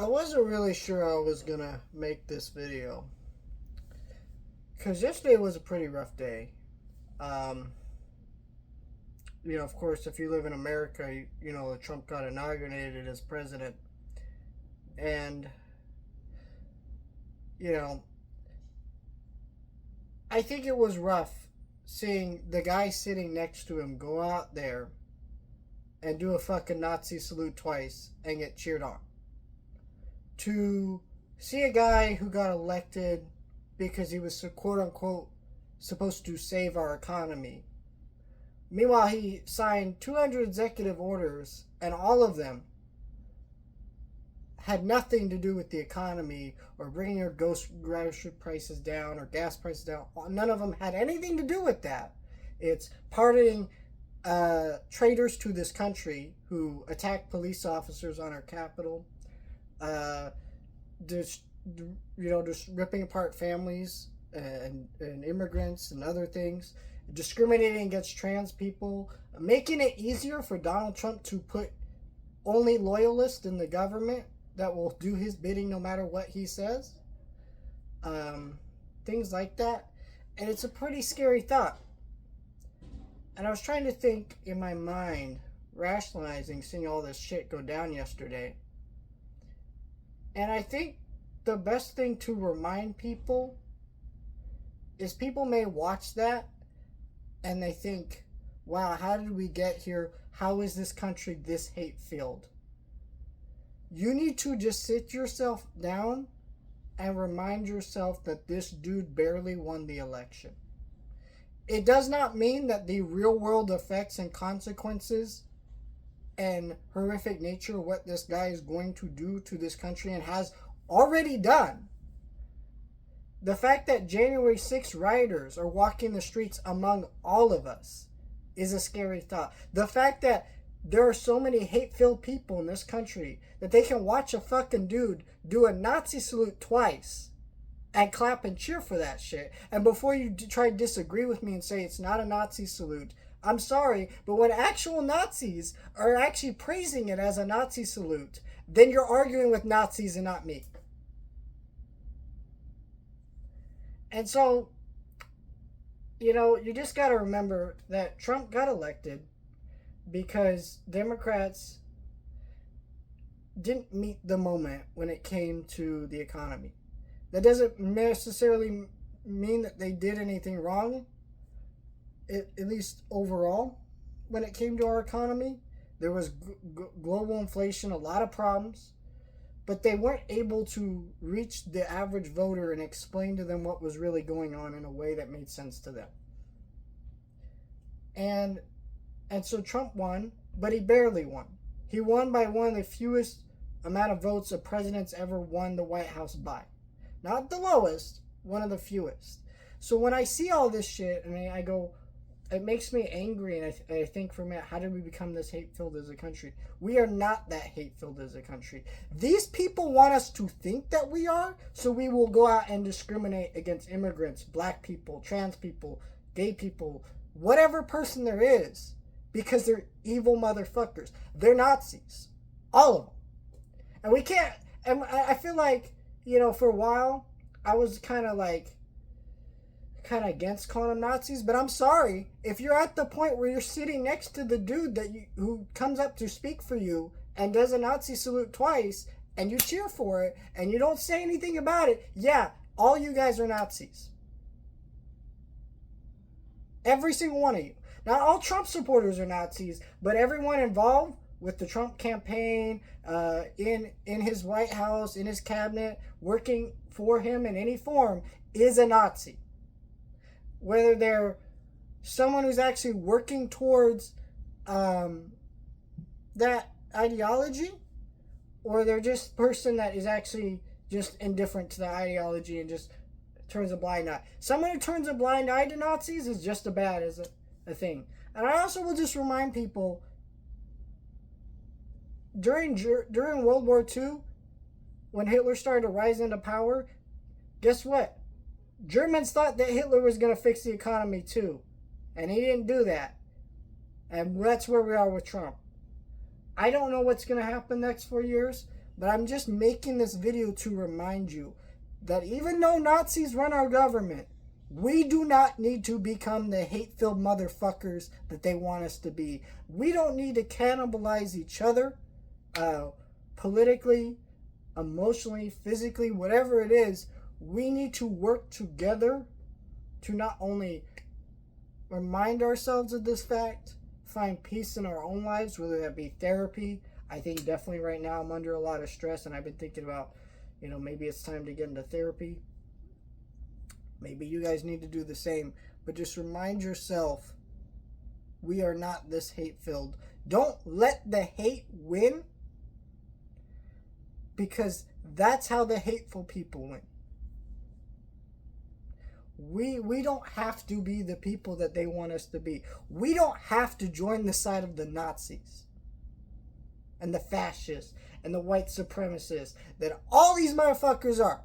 I wasn't really sure I was gonna make this video because yesterday was a pretty rough day. Um, of course, if you live in America, Trump got inaugurated as president, and you know, I think it was rough seeing the guy sitting next to him go out there and do a fucking Nazi salute twice and get cheered on. To see a guy who got elected because he was quote unquote supposed to save our economy. Meanwhile, he signed 200 executive orders, and all of them had nothing to do with the economy or bringing your grocery prices down or gas prices down. None of them had anything to do with that. It's pardoning traitors to this country who attacked police officers on our capital. Just ripping apart families and immigrants and other things, discriminating against trans people, making it easier for Donald Trump to put only loyalists in the government that will do his bidding no matter what he says. Things like that. And it's a pretty scary thought. And I was trying to think in my mind, rationalizing seeing all this shit go down yesterday. And I think the best thing to remind people is people may watch that and they think, wow, how did we get here? How is this country this hate-filled? You need to just sit yourself down and remind yourself that this dude barely won the election. It does not mean that the real-world effects and consequences and horrific nature of what this guy is going to do to this country and has already done. The fact that January 6th rioters are walking the streets among all of us is a scary thought. The fact that there are so many hate-filled people in this country that they can watch a fucking dude do a Nazi salute twice and clap and cheer for that shit. And before you try to disagree with me and say it's not a Nazi salute, I'm sorry, but when actual Nazis are actually praising it as a Nazi salute, then you're arguing with Nazis and not me. And so, you just got to remember that Trump got elected because Democrats didn't meet the moment when it came to the economy. That doesn't necessarily mean that they did anything wrong, at least overall, when it came to our economy. There was global inflation, a lot of problems, but they weren't able to reach the average voter and explain to them what was really going on in a way that made sense to them. And so Trump won, but he barely won. He won by one of the fewest amount of votes a president's ever won the White House by. Not the lowest, one of the fewest. So when I see all this shit, I go, it makes me angry, and I think for a minute, how did we become this hate-filled as a country? We are not that hate-filled as a country. These people want us to think that we are, so we will go out and discriminate against immigrants, black people, trans people, gay people, whatever person there is, because they're evil motherfuckers. They're Nazis. All of them. And we can't, and I feel like, for a while, I was kind of against calling them Nazis, but I'm sorry, if you're at the point where you're sitting next to the dude who comes up to speak for you and does a Nazi salute twice, and you cheer for it, and you don't say anything about it, yeah, all you guys are Nazis. Every single one of you. Not all Trump supporters are Nazis, but everyone involved with the Trump campaign, in his White House, in his cabinet, working for him in any form, is a Nazi. Whether they're someone who's actually working towards that ideology, or they're just a person that is actually just indifferent to the ideology and just turns a blind eye. Someone who turns a blind eye to Nazis is just as bad as a thing. And I also will just remind people, during World War II, when Hitler started to rise into power, guess what? Germans thought that Hitler was going to fix the economy too. And he didn't do that. And that's where we are with Trump. I don't know what's going to happen next 4 years, But I'm just making this video to remind you that even though Nazis run our government, we do not need to become the hate-filled motherfuckers that they want us to be. We don't need to cannibalize each other politically, emotionally, physically, whatever it is. We need to work together to not only remind ourselves of this fact, find peace in our own lives, whether that be therapy. I think definitely right now I'm under a lot of stress, and I've been thinking about, maybe it's time to get into therapy. Maybe you guys need to do the same, but just remind yourself, we are not this hate-filled. Don't let the hate win, because that's how the hateful people win. We don't have to be the people that they want us to be. We don't have to join the side of the Nazis and the fascists and the white supremacists that all these motherfuckers are.